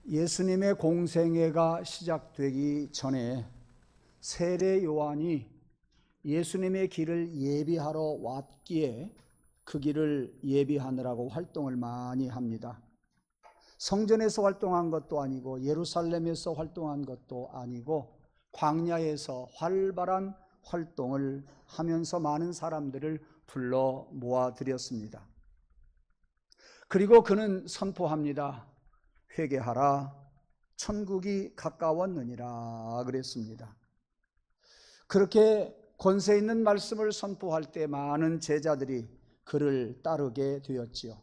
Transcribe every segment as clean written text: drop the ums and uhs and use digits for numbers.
예수님의 공생애가 시작되기 전에 세례 요한이 예수님의 길을 예비하러 왔기에 그 길을 예비하느라고 활동을 많이 합니다. 성전에서 활동한 것도 아니고 예루살렘에서 활동한 것도 아니고 광야에서 활발한 활동을 하면서 많은 사람들을 불러 모아드렸습니다. 그리고 그는 선포합니다. 회개하라, 천국이 가까웠느니라 그랬습니다. 그렇게 권세 있는 말씀을 선포할 때 많은 제자들이 그를 따르게 되었지요.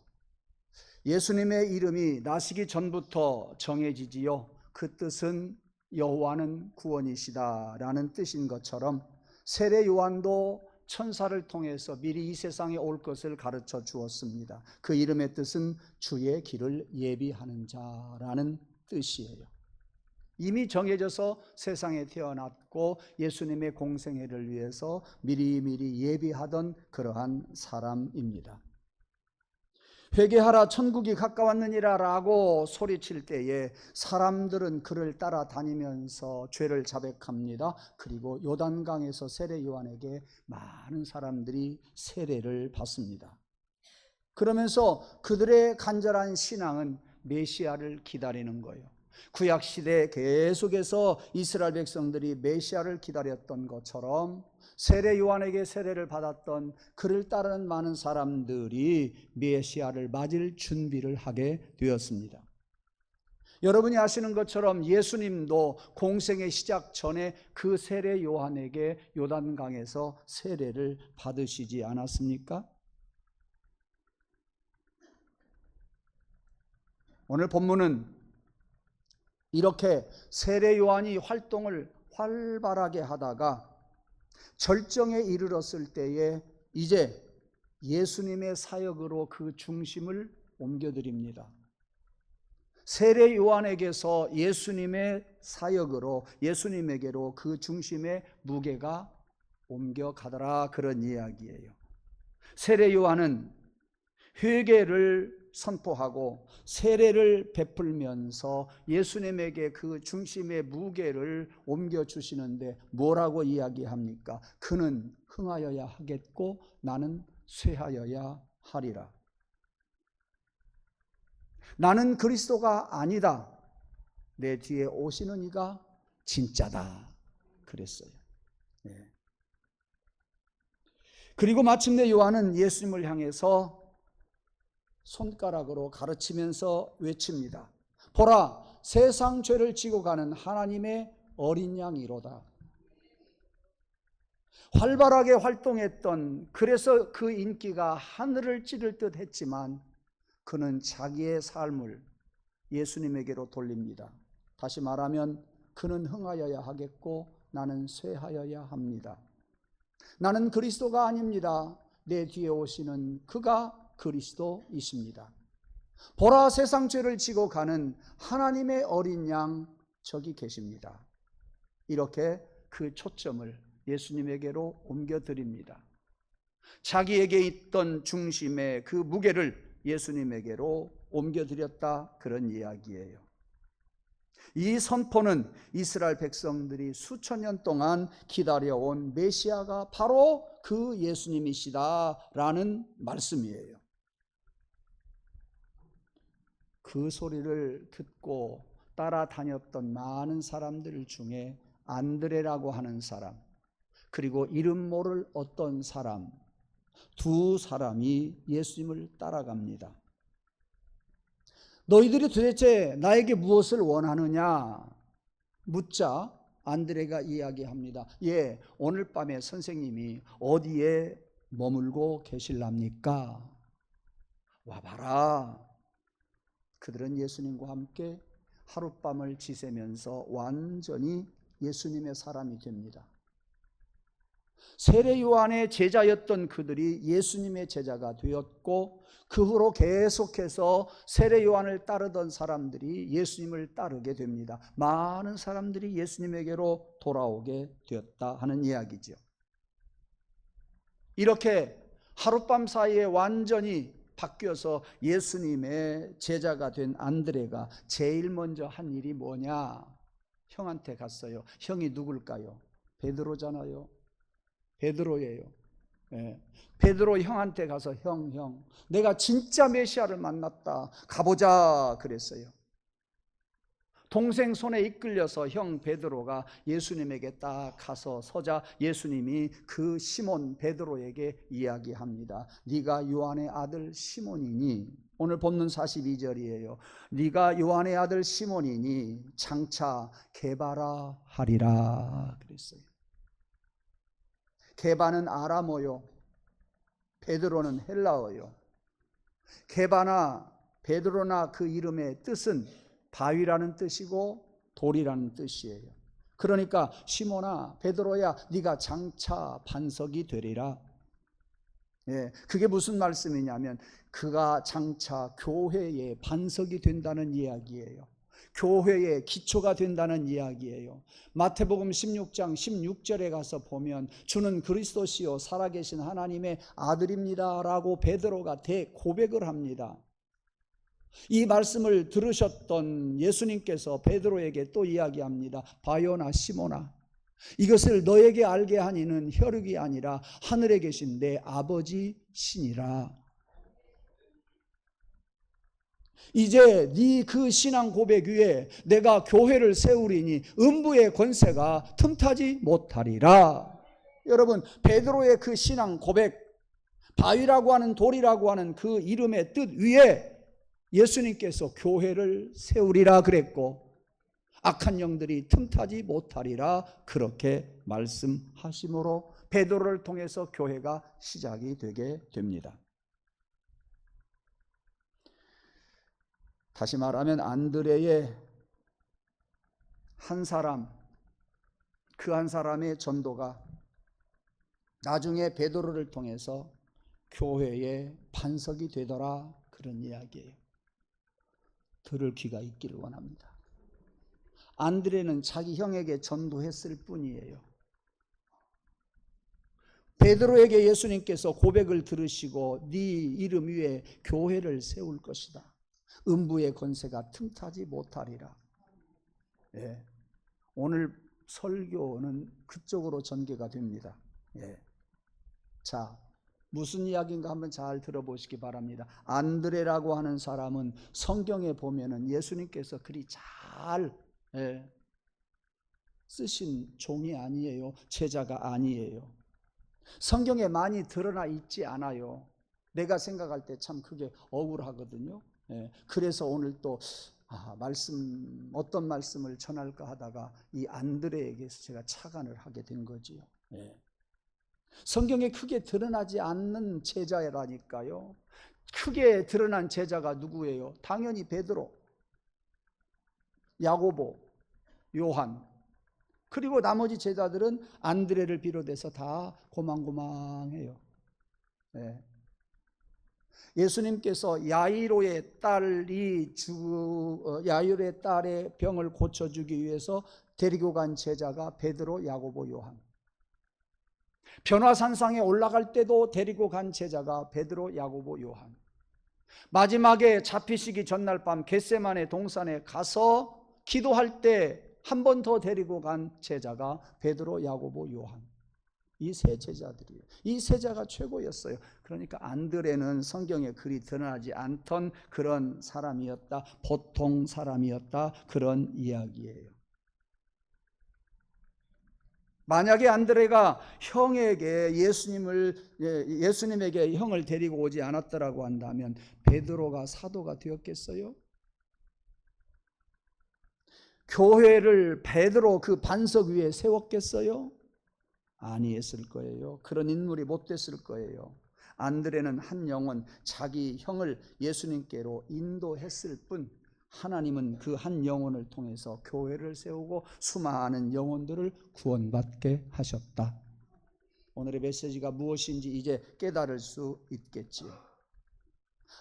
예수님의 이름이 나시기 전부터 정해지지요. 그 뜻은 여호와는 구원이시다 라는 뜻인 것처럼 세례 요한도 천사를 통해서 미리 이 세상에 올 것을 가르쳐 주었습니다. 그 이름의 뜻은 주의 길을 예비하는 자라는 뜻이에요. 이미 정해져서 세상에 태어났고 예수님의 공생애를 위해서 미리미리 예비하던 그러한 사람입니다. 회개하라, 천국이 가까웠느니라 라고 소리칠 때에 사람들은 그를 따라다니면서 죄를 자백합니다. 그리고 요단강에서 세례 요한에게 많은 사람들이 세례를 받습니다. 그러면서 그들의 간절한 신앙은 메시아를 기다리는 거예요. 구약시대에 계속해서 이스라엘 백성들이 메시아를 기다렸던 것처럼 세례 요한에게 세례를 받았던 그를 따르는 많은 사람들이 메시아를 맞을 준비를 하게 되었습니다. 여러분이 아시는 것처럼 예수님도 공생의 시작 전에 그 세례 요한에게 요단강에서 세례를 받으시지 않았습니까? 오늘 본문은 이렇게 세례 요한이 활동을 활발하게 하다가 절정에 이르렀을 때에 이제 예수님의 사역으로 그 중심을 옮겨드립니다. 세례 요한에게서 예수님의 사역으로 예수님에게로 그 중심의 무게가 옮겨가더라 그런 이야기예요. 세례 요한은 회개를 선포하고 세례를 베풀면서 예수님에게 그 중심의 무게를 옮겨주시는데 뭐라고 이야기합니까? 그는 흥하여야 하겠고 나는 쇠하여야 하리라. 나는 그리스도가 아니다. 내 뒤에 오시는 이가 진짜다. 그랬어요. 네. 그리고 마침내 요한은 예수님을 향해서 손가락으로 가르치면서 외칩니다. 보라, 세상 죄를 지고 가는 하나님의 어린 양이로다. 활발하게 활동했던, 그래서 그 인기가 하늘을 찌를 듯 했지만 그는 자기의 삶을 예수님에게로 돌립니다. 다시 말하면 그는 흥하여야 하겠고 나는 쇠하여야 합니다. 나는 그리스도가 아닙니다. 내 뒤에 오시는 그가 그리스도이십니다. 보라, 세상 죄를 지고 가는 하나님의 어린 양 저기 계십니다. 이렇게 그 초점을 예수님에게로 옮겨드립니다. 자기에게 있던 중심의 그 무게를 예수님에게로 옮겨드렸다 그런 이야기예요. 이 선포는 이스라엘 백성들이 수천 년 동안 기다려온 메시아가 바로 그 예수님이시다라는 말씀이에요. 그 소리를 듣고 따라다녔던 많은 사람들 중에 안드레라고 하는 사람, 그리고 이름 모를 어떤 사람, 두 사람이 예수님을 따라갑니다. 너희들이 도대체 나에게 무엇을 원하느냐 묻자 안드레가 이야기합니다. 예, 오늘 밤에 선생님이 어디에 머물고 계실랍니까? 와봐라. 그들은 예수님과 함께 하룻밤을 지새면서 완전히 예수님의 사람이 됩니다. 세례 요한의 제자였던 그들이 예수님의 제자가 되었고 그 후로 계속해서 세례 요한을 따르던 사람들이 예수님을 따르게 됩니다. 많은 사람들이 예수님에게로 돌아오게 되었다 하는 이야기죠. 이렇게 하룻밤 사이에 완전히 바뀌어서 예수님의 제자가 된 안드레가 제일 먼저 한 일이 뭐냐? 형한테 갔어요. 형이 누굴까요? 베드로잖아요. 베드로예요. 예. 베드로 형한테 가서 형, 내가 진짜 메시아를 만났다. 가보자 그랬어요. 동생 손에 이끌려서 형 베드로가 예수님에게 딱 가서 서자 예수님이 그 시몬 베드로에게 이야기합니다. 네가 요한의 아들 시몬이니, 오늘 본문 42절이에요. 네가 요한의 아들 시몬이니 장차 게바라 하리라 그랬어요. 게바는 아람어요. 베드로는 헬라어요. 게바나 베드로나 그 이름의 뜻은 바위라는 뜻이고 돌이라는 뜻이에요. 그러니까 시몬아, 베드로야, 네가 장차 반석이 되리라. 예, 그게 무슨 말씀이냐면 그가 장차 교회의 반석이 된다는 이야기예요. 교회의 기초가 된다는 이야기예요. 마태복음 16장 16절에 가서 보면 주는 그리스도시요 살아계신 하나님의 아들입니다 라고 베드로가 대고백을 합니다. 이 말씀을 들으셨던 예수님께서 베드로에게 또 이야기합니다. 바요나 시몬아, 이것을 너에게 알게 하니는 혈육이 아니라 하늘에 계신 내 아버지 신이라. 이제 네 그 신앙 고백 위에 내가 교회를 세우리니 음부의 권세가 틈타지 못하리라. 여러분, 베드로의 그 신앙 고백, 바위라고 하는 돌이라고 하는 그 이름의 뜻 위에 예수님께서 교회를 세우리라 그랬고 악한 영들이 틈타지 못하리라 그렇게 말씀하심으로 베드로를 통해서 교회가 시작이 되게 됩니다. 다시 말하면 안드레의 한 사람, 그 한 사람의 전도가 나중에 베드로를 통해서 교회의 반석이 되더라, 그런 이야기예요. 들을 귀가 있기를 원합니다. 안드레는 자기 형에게 전도했을 뿐이에요. 베드로에게 예수님께서 고백을 들으시고 네 이름 위에 교회를 세울 것이다. 음부의 권세가 틈타지 못하리라. 예. 오늘 설교는 그쪽으로 전개가 됩니다. 예. 자, 무슨 이야기인가 한번 잘 들어보시기 바랍니다. 안드레라고 하는 사람은 성경에 보면은 예수님께서 그리 잘 쓰신 종이 아니에요. 제자가 아니에요. 성경에 많이 드러나 있지 않아요. 내가 생각할 때 참 그게 억울하거든요. 그래서 오늘 또 어떤 말씀을 전할까 하다가 이 안드레에게서 제가 착안을 하게 된 거지요. 성경에 크게 드러나지 않는 제자라니까요. 크게 드러난 제자가 누구예요? 당연히 베드로, 야고보, 요한, 그리고 나머지 제자들은 안드레를 비롯해서 다 고만고만해요. 예수님께서 야이로의 딸의 병을 고쳐주기 위해서 데리고 간 제자가 베드로, 야고보, 요한. 변화산상에 올라갈 때도 데리고 간 제자가 베드로, 야고보, 요한. 마지막에 잡히시기 전날 밤 겟세마네 동산에 가서 기도할 때 한 번 더 데리고 간 제자가 베드로, 야고보, 요한. 이 세 제자들이에요. 이 세자가 최고였어요. 그러니까 안드레는 성경에 그리 드러나지 않던 그런 사람이었다, 보통 사람이었다, 그런 이야기예요. 만약에 안드레가 예수님에게 형을 데리고 오지 않았더라고 한다면 베드로가 사도가 되었겠어요? 교회를 베드로 그 반석 위에 세웠겠어요? 아니했을 거예요. 그런 인물이 못 됐을 거예요. 안드레는 한 영혼, 자기 형을 예수님께로 인도했을 뿐 하나님은 그 한 영혼을 통해서 교회를 세우고 수많은 영혼들을 구원받게 하셨다. 오늘의 메시지가 무엇인지 이제 깨달을 수 있겠지요.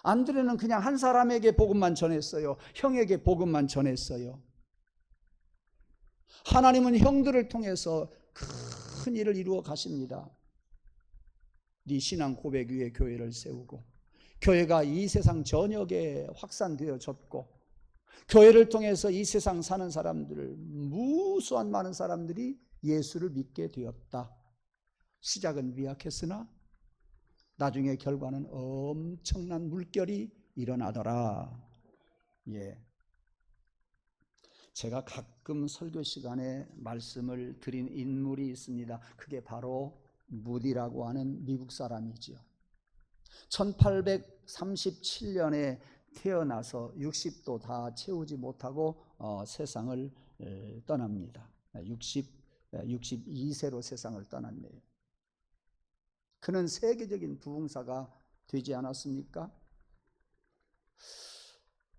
안드레는 그냥 한 사람에게 복음만 전했어요. 형에게 복음만 전했어요. 하나님은 형들을 통해서 큰 일을 이루어 가십니다. 네 신앙 고백 위에 교회를 세우고 교회가 이 세상 전역에 확산되어졌고 교회를 통해서 이 세상 사는 사람들을 무수한 많은 사람들이 예수를 믿게 되었다. 시작은 미약했으나 나중에 결과는 엄청난 물결이 일어나더라. 예. 제가 가끔 설교 시간에 말씀을 드린 인물이 있습니다. 그게 바로 무디라고 하는 미국 사람이지요. 1837년에 태어나서 60도 다 채우지 못하고 세상을 떠납니다. 62세로 세상을 떠났네요. 그는 세계적인 부흥사가 되지 않았습니까?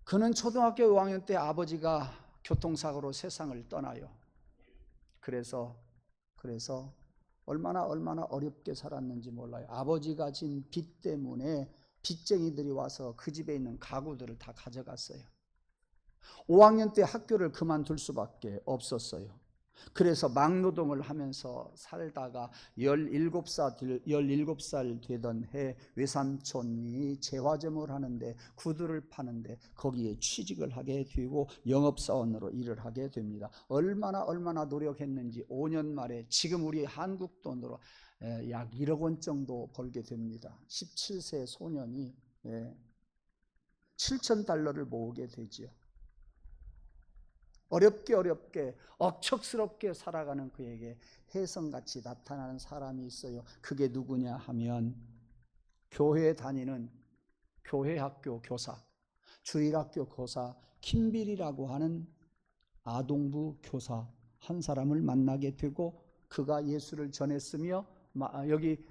그는 초등학교 5학년 때 아버지가 교통사고로 세상을 떠나요. 그래서 얼마나 어렵게 살았는지 몰라요. 아버지가 진 빚 때문에 빚쟁이들이 와서 그 집에 있는 가구들을 다 가져갔어요. 5학년 때 학교를 그만둘 수밖에 없었어요. 그래서 막노동을 하면서 살다가 17살 되던 해 외삼촌이 재화점을 하는데 구두를 파는데 거기에 취직을 하게 되고 영업사원으로 일을 하게 됩니다. 얼마나 노력했는지 5년 만에 지금 우리 한국 돈으로 약 1억 원 정도 벌게 됩니다. 17세 소년이 $7,000를 모으게 되지요. 어렵게 억척스럽게 살아가는 그에게 혜성같이 나타나는 사람이 있어요. 그게 누구냐 하면 교회에 다니는 교회학교 교사, 주일학교 교사 김빌이라고 하는 아동부 교사 한 사람을 만나게 되고 그가 예수를 전했으며 여기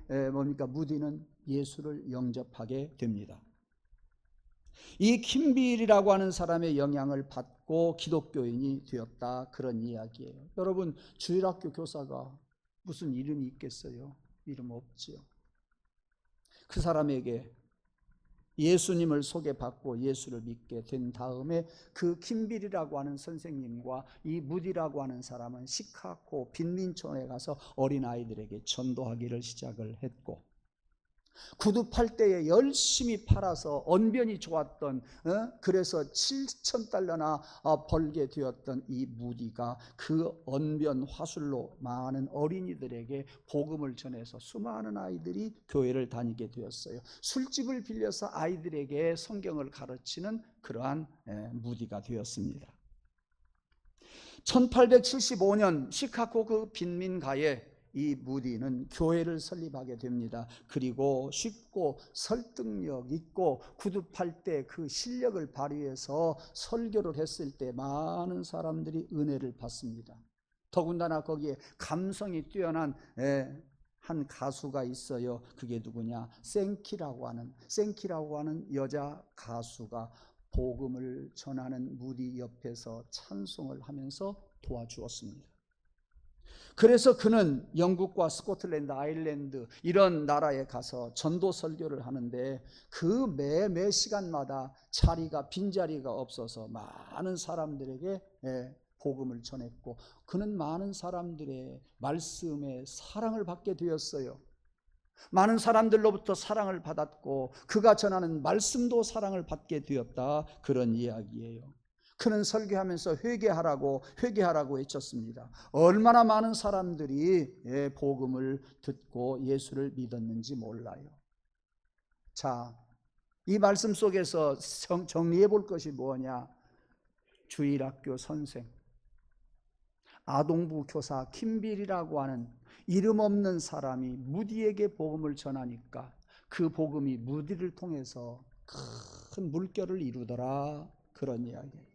무디는 예수를 영접하게 됩니다. 이 김빌이라고 하는 사람의 영향을 받고 기독교인이 되었다, 그런 이야기예요. 여러분, 주일학교 교사가 무슨 이름이 있겠어요? 이름 없지요. 그 사람에게 예수님을 소개받고 예수를 믿게 된 다음에 그 김빌이라고 하는 선생님과 이 무디라고 하는 사람은 시카고 빈민촌에 가서 어린아이들에게 전도하기를 시작을 했고, 구두 팔 때에 열심히 팔아서 언변이 좋았던 그래서 $7,000나 벌게 되었던 이 무디가 그 언변 화술로 많은 어린이들에게 복음을 전해서 수많은 아이들이 교회를 다니게 되었어요. 술집을 빌려서 아이들에게 성경을 가르치는 그러한 무디가 되었습니다. 1875년 시카고 그 빈민가에 이 무디는 교회를 설립하게 됩니다. 그리고 쉽고 설득력 있고 구두 팔 때 그 실력을 발휘해서 설교를 했을 때 많은 사람들이 은혜를 받습니다. 더군다나 거기에 감성이 뛰어난 한 가수가 있어요. 그게 누구냐? 생키라고 하는 여자 가수가 복음을 전하는 무디 옆에서 찬송을 하면서 도와주었습니다. 그래서 그는 영국과 스코틀랜드, 아일랜드 이런 나라에 가서 전도 설교를 하는데 그 매 시간마다 빈자리가 없어서 많은 사람들에게 복음을 전했고, 그는 많은 사람들의 말씀에 사랑을 받게 되었어요. 많은 사람들로부터 사랑을 받았고 그가 전하는 말씀도 사랑을 받게 되었다, 그런 이야기예요. 그는 설교하면서 회개하라고 외쳤습니다. 얼마나 많은 사람들이 복음을 듣고 예수를 믿었는지 몰라요. 자, 이 말씀 속에서 정리해 볼 것이 뭐냐? 주일학교 선생, 아동부 교사 김빌이라고 하는 이름 없는 사람이 무디에게 복음을 전하니까 그 복음이 무디를 통해서 큰 물결을 이루더라, 그런 이야기예요.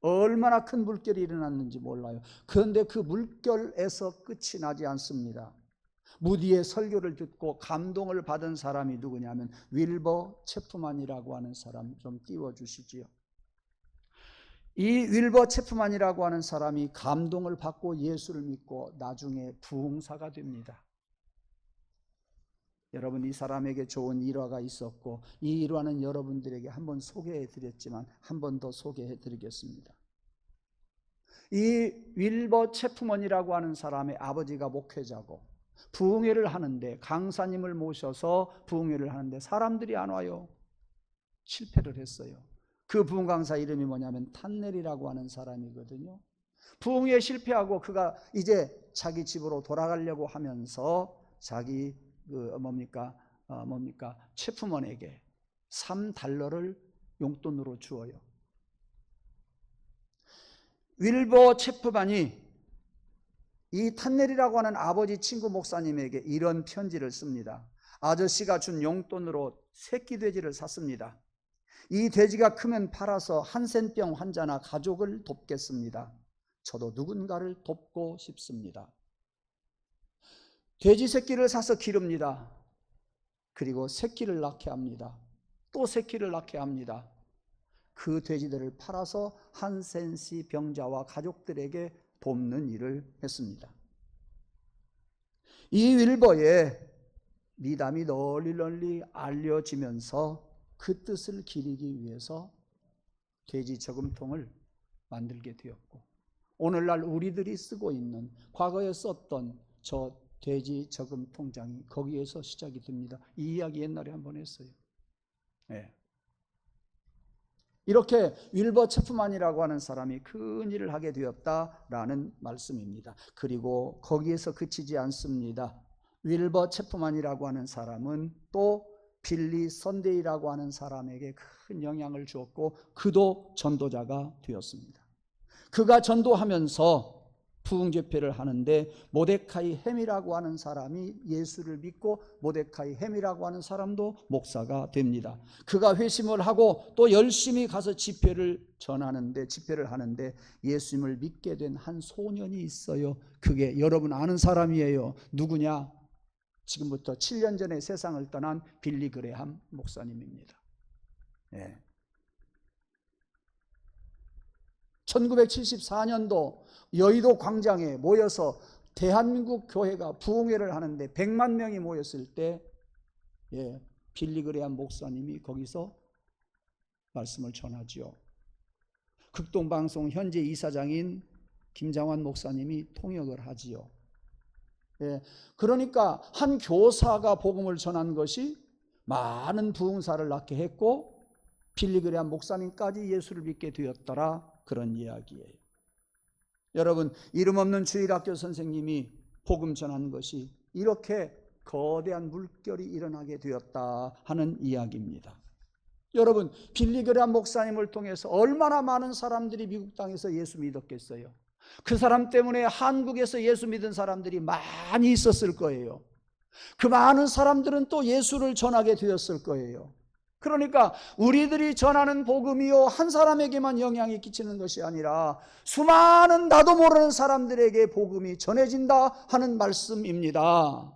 얼마나 큰 물결이 일어났는지 몰라요. 그런데 그 물결에서 끝이 나지 않습니다. 무디의 설교를 듣고 감동을 받은 사람이 누구냐면 윌버 체프만이라고 하는 사람 좀 띄워주시지요. 이 윌버 체프만이라고 하는 사람이 감동을 받고 예수를 믿고 나중에 부흥사가 됩니다. 여러분, 이 사람에게 좋은 일화가 있었고 이 일화는 여러분들에게 한번 소개해 드렸지만 한 번 더 소개해 드리겠습니다. 이 윌버 체프먼이라고 하는 사람의 아버지가 목회자고 부흥회를 하는데, 강사님을 모셔서 부흥회를 하는데 사람들이 안 와요. 실패를 했어요. 그 부흥 강사 이름이 뭐냐면 탄넬이라고 하는 사람이거든요. 부흥회에 실패하고 그가 이제 자기 집으로 돌아가려고 하면서 자기 체프먼에게 $3를 용돈으로 주어요. 윌버 체프만이 이 탄넬이라고 하는 아버지 친구 목사님에게 이런 편지를 씁니다. 아저씨가 준 용돈으로 새끼 돼지를 샀습니다. 이 돼지가 크면 팔아서 한센병 환자나 가족을 돕겠습니다. 저도 누군가를 돕고 싶습니다. 돼지 새끼를 사서 기릅니다. 그리고 새끼를 낳게 합니다. 또 새끼를 낳게 합니다. 그 돼지들을 팔아서 한센시 병자와 가족들에게 돕는 일을 했습니다. 이 윌버의 미담이 널리 알려지면서 그 뜻을 기리기 위해서 돼지 저금통을 만들게 되었고, 오늘날 우리들이 쓰고 있는 과거에 썼던 저 돼지 저금 통장이 거기에서 시작이 됩니다. 이 이야기 옛날에 한번 했어요. 네. 이렇게 윌버 체프만이라고 하는 사람이 큰 일을 하게 되었다라는 말씀입니다. 그리고 거기에서 그치지 않습니다. 윌버 체프만이라고 하는 사람은 또 빌리 선데이라고 하는 사람에게 큰 영향을 주었고, 그도 전도자가 되었습니다. 그가 전도하면서 부흥제패를 하는데 모데카이 햄이라고 하는 사람이 예수를 믿고 모데카이 햄이라고 하는 사람도 목사가 됩니다. 그가 회심을 하고 또 열심히 가서 집회를 하는데 예수님을 믿게 된 한 소년이 있어요. 그게 여러분 아는 사람이에요. 누구냐? 지금부터 7년 전에 세상을 떠난 빌리 그레함 목사님입니다. 네. 1974년도 여의도 광장에 모여서 대한민국 교회가 부흥회를 하는데 100만 명이 모였을 때 빌리 그레함 목사님이 거기서 말씀을 전하지요. 극동방송 현재 이사장인 김장환 목사님이 통역을 하지요. 그러니까 한 교사가 복음을 전한 것이 많은 부흥사를 낳게 했고 빌리 그레함 목사님까지 예수를 믿게 되었더라, 그런 이야기예요. 여러분, 이름 없는 주일학교 선생님이 복음 전한 것이 이렇게 거대한 물결이 일어나게 되었다 하는 이야기입니다. 여러분, 빌리 그레함 목사님을 통해서 얼마나 많은 사람들이 미국 땅에서 예수 믿었겠어요. 그 사람 때문에 한국에서 예수 믿은 사람들이 많이 있었을 거예요. 그 많은 사람들은 또 예수를 전하게 되었을 거예요. 그러니까 우리들이 전하는 복음이요 한 사람에게만 영향이 끼치는 것이 아니라 수많은 나도 모르는 사람들에게 복음이 전해진다 하는 말씀입니다.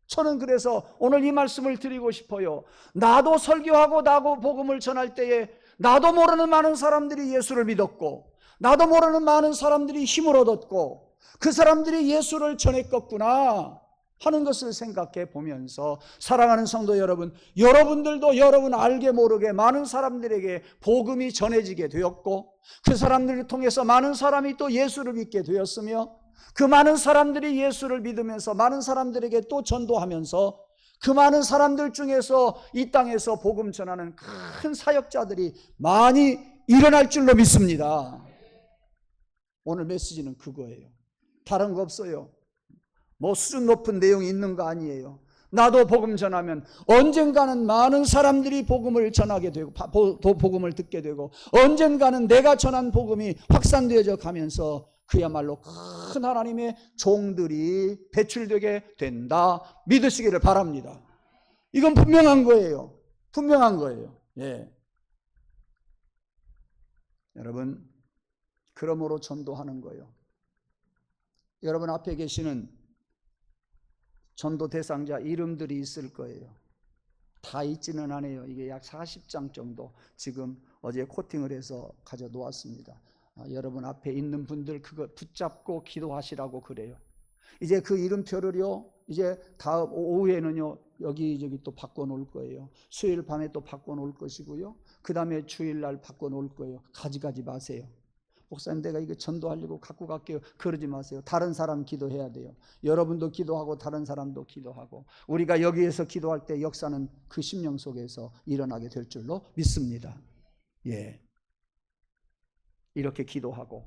저는 그래서 오늘 이 말씀을 드리고 싶어요. 나도 설교하고 나도 복음을 전할 때에 나도 모르는 많은 사람들이 예수를 믿었고, 나도 모르는 많은 사람들이 힘을 얻었고, 그 사람들이 예수를 전했겠구나 하는 것을 생각해 보면서, 사랑하는 성도 여러분, 여러분들도 여러분 알게 모르게 많은 사람들에게 복음이 전해지게 되었고, 그 사람들을 통해서 많은 사람이 또 예수를 믿게 되었으며, 그 많은 사람들이 예수를 믿으면서 많은 사람들에게 또 전도하면서 그 많은 사람들 중에서 이 땅에서 복음 전하는 큰 사역자들이 많이 일어날 줄로 믿습니다. 오늘 메시지는 그거예요. 다른 거 없어요. 뭐 수준 높은 내용이 있는 거 아니에요. 나도 복음 전하면 언젠가는 많은 사람들이 복음을 전하게 되고 복음을 듣게 되고, 언젠가는 내가 전한 복음이 확산되어져 가면서 그야말로 큰 하나님의 종들이 배출되게 된다 믿으시기를 바랍니다. 이건 분명한 거예요. 분명한 거예요. 여러분, 그러므로 전도하는 거예요. 여러분 앞에 계시는 전도 대상자 이름들이 있을 거예요. 다 있지는 않아요. 이게 약 40장 정도 지금 어제 코팅을 해서 가져 놓았습니다. 여러분 앞에 있는 분들 그거 붙잡고 기도하시라고 그래요. 이제 그 이름표를요, 이제 다음 오후에는요 여기저기 또 바꿔놓을 거예요. 수요일 밤에 또 바꿔놓을 것이고요, 그 다음에 주일날 바꿔놓을 거예요. 가져가지 마세요. 목사님 내가 이거 전도하려고 갖고 갈게요. 그러지 마세요. 다른 사람 기도해야 돼요. 여러분도 기도하고 다른 사람도 기도하고 우리가 여기에서 기도할 때 역사는 그 심령 속에서 일어나게 될 줄로 믿습니다. 예, 이렇게 기도하고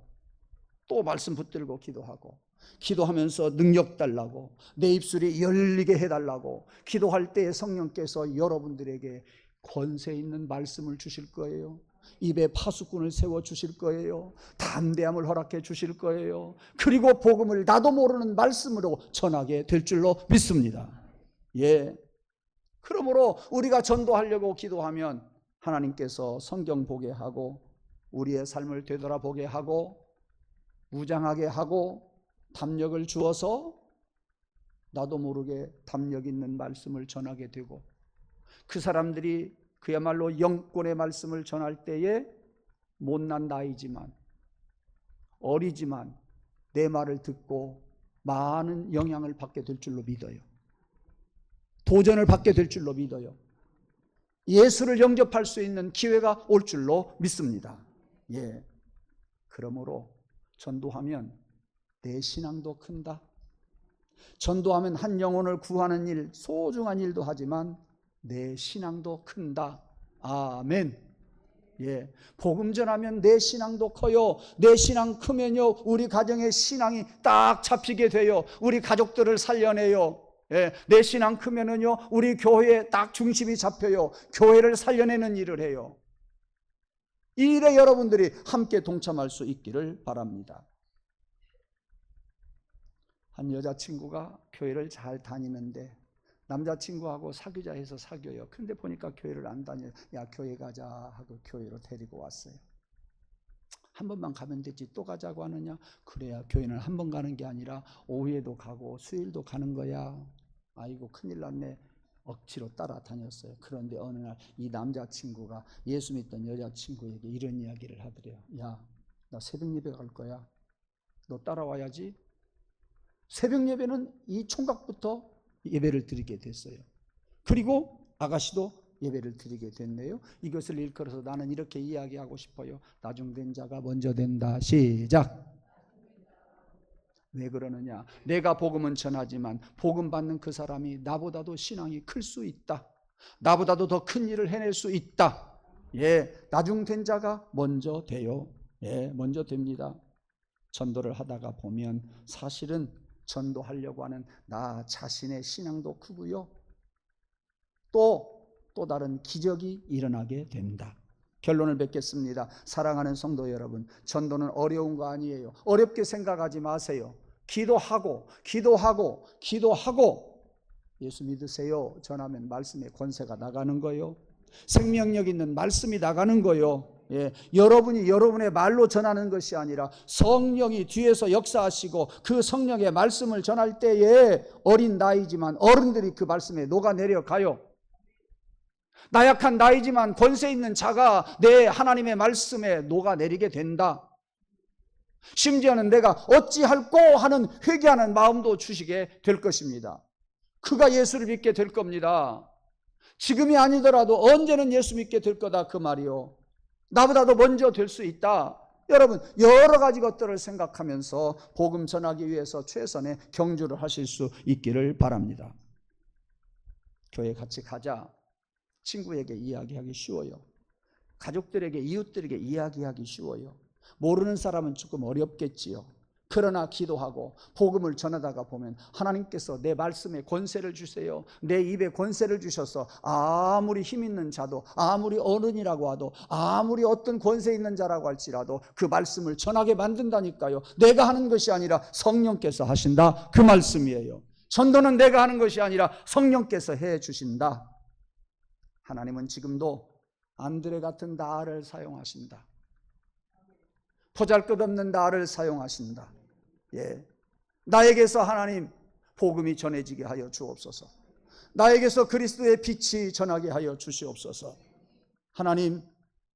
또 말씀 붙들고 기도하고 기도하면서 능력 달라고 내 입술이 열리게 해달라고 기도할 때에 성령께서 여러분들에게 권세 있는 말씀을 주실 거예요. 입에 파수꾼을 세워 주실 거예요. 담대함을 허락해 주실 거예요. 그리고 복음을 나도 모르는 말씀으로 전하게 될 줄로 믿습니다. 예. 그러므로 우리가 전도하려고 기도하면 하나님께서 성경 보게 하고 우리의 삶을 되돌아보게 하고 무장하게 하고 담력을 주어서 나도 모르게 담력 있는 말씀을 전하게 되고 그 사람들이 그야말로 영권의 말씀을 전할 때에 못난 나이지만 어리지만 내 말을 듣고 많은 영향을 받게 될 줄로 믿어요. 도전을 받게 될 줄로 믿어요. 예수를 영접할 수 있는 기회가 올 줄로 믿습니다. 예. 그러므로 전도하면 내 신앙도 큰다. 전도하면 한 영혼을 구하는 일, 소중한 일도 하지만 내 신앙도 큰다. 아멘. 예, 복음 전하면 내 신앙도 커요. 내 신앙 크면요 우리 가정의 신앙이 딱 잡히게 돼요. 우리 가족들을 살려내요. 예, 내 신앙 크면은요 우리 교회에 딱 중심이 잡혀요. 교회를 살려내는 일을 해요. 이 일에 여러분들이 함께 동참할 수 있기를 바랍니다. 한 여자친구가 교회를 잘 다니는데 남자친구하고 사귀자 해서 사귀어요. 근데 보니까 교회를 안 다녀요. 야 교회 가자 하고 교회로 데리고 왔어요. 한 번만 가면 되지 또 가자고 하느냐. 그래야 교회는 한 번 가는 게 아니라 오후에도 가고 수요일도 가는 거야. 아이고 큰일 났네. 억지로 따라다녔어요. 그런데 어느 날 이 남자친구가 예수 믿던 여자친구에게 이런 이야기를 하더래요. 야 나 새벽 예배 갈 거야. 너 따라와야지. 새벽 예배는 이 총각부터 예배를 드리게 됐어요. 그리고 아가씨도 예배를 드리게 됐네요. 이것을 일컬어서 나는 이렇게 이야기하고 싶어요. 나중된 자가 먼저 된다. 시작. 왜 그러느냐? 내가 복음은 전하지만 복음 받는 그 사람이 나보다도 신앙이 클 수 있다. 나보다도 더 큰 일을 해낼 수 있다. 예, 나중된 자가 먼저 돼요. 예, 먼저 됩니다. 전도를 하다가 보면 사실은 전도하려고 하는 나 자신의 신앙도 크고요. 또 다른 기적이 일어나게 된다. 결론을 맺겠습니다. 사랑하는 성도 여러분, 전도는 어려운 거 아니에요. 어렵게 생각하지 마세요. 기도하고 예수 믿으세요 전하면 말씀의 권세가 나가는 거요. 생명력 있는 말씀이 나가는 거요. 예, 여러분이 여러분의 말로 전하는 것이 아니라 성령이 뒤에서 역사하시고 그 성령의 말씀을 전할 때에 어린 나이지만 어른들이 그 말씀에 녹아내려가요. 나약한 나이지만 권세 있는 자가 내 하나님의 말씀에 녹아내리게 된다. 심지어는 내가 어찌할꼬 하는 회개하는 마음도 주시게 될 것입니다. 그가 예수를 믿게 될 겁니다. 지금이 아니더라도 언제는 예수 믿게 될 거다 그 말이요. 나보다도 먼저 될 수 있다. 여러분 여러 가지 것들을 생각하면서 복음 전하기 위해서 최선의 경주를 하실 수 있기를 바랍니다. 교회 같이 가자. 친구에게 이야기하기 쉬워요. 가족들에게 이웃들에게 이야기하기 쉬워요. 모르는 사람은 조금 어렵겠지요. 그러나 기도하고 복음을 전하다가 보면 하나님께서 내 말씀에 권세를 주세요. 내 입에 권세를 주셔서 아무리 힘 있는 자도 아무리 어른이라고 하도 아무리 어떤 권세 있는 자라고 할지라도 그 말씀을 전하게 만든다니까요. 내가 하는 것이 아니라 성령께서 하신다 그 말씀이에요. 전도는 내가 하는 것이 아니라 성령께서 해 주신다. 하나님은 지금도 안드레 같은 나를 사용하신다. 보잘것없는 나를 사용하신다. 예, 나에게서 하나님 복음이 전해지게 하여 주옵소서. 나에게서 그리스도의 빛이 전하게 하여 주시옵소서. 하나님,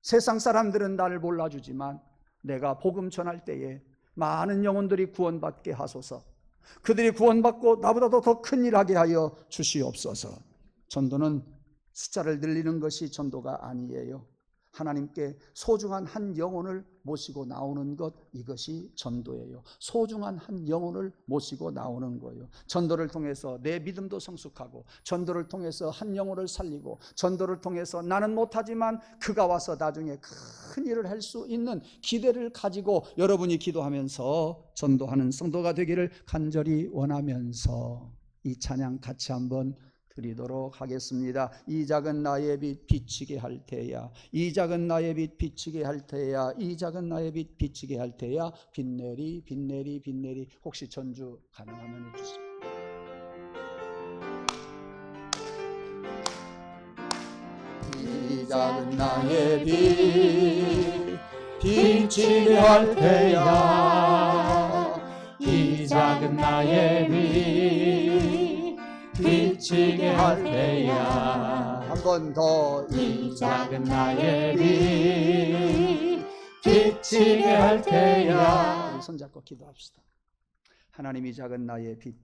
세상 사람들은 나를 몰라주지만 내가 복음 전할 때에 많은 영혼들이 구원받게 하소서. 그들이 구원받고 나보다도 더 큰 일 하게 하여 주시옵소서. 전도는 숫자를 늘리는 것이 전도가 아니에요. 하나님께 소중한 한 영혼을 모시고 나오는 것, 이것이 전도예요. 소중한 한 영혼을 모시고 나오는 거예요. 전도를 통해서 내 믿음도 성숙하고, 전도를 통해서 한 영혼을 살리고, 전도를 통해서 나는 못하지만 그가 와서 나중에 큰 일을 할 수 있는 기대를 가지고 여러분이 기도하면서 전도하는 성도가 되기를 간절히 원하면서 이 찬양 같이 한번 드리도록 하겠습니다. 이 작은 나의 빛 비치게 할 테야, 이 작은 나의 빛 비치게 할 테야, 이 작은 나의 빛 비치게 할 테야, 빛내리 빛내리 빛내리. 혹시 전주 가능하면 해주세요. 이 작은 나의 빛 비치게 할 테야, 이 작은 나의 빛 비치게 할 테야. 한 번 더. 이 작은 나의 빛 비치게 할 테야. 손잡고 기도합시다. 하나님, 이 작은 나의 빛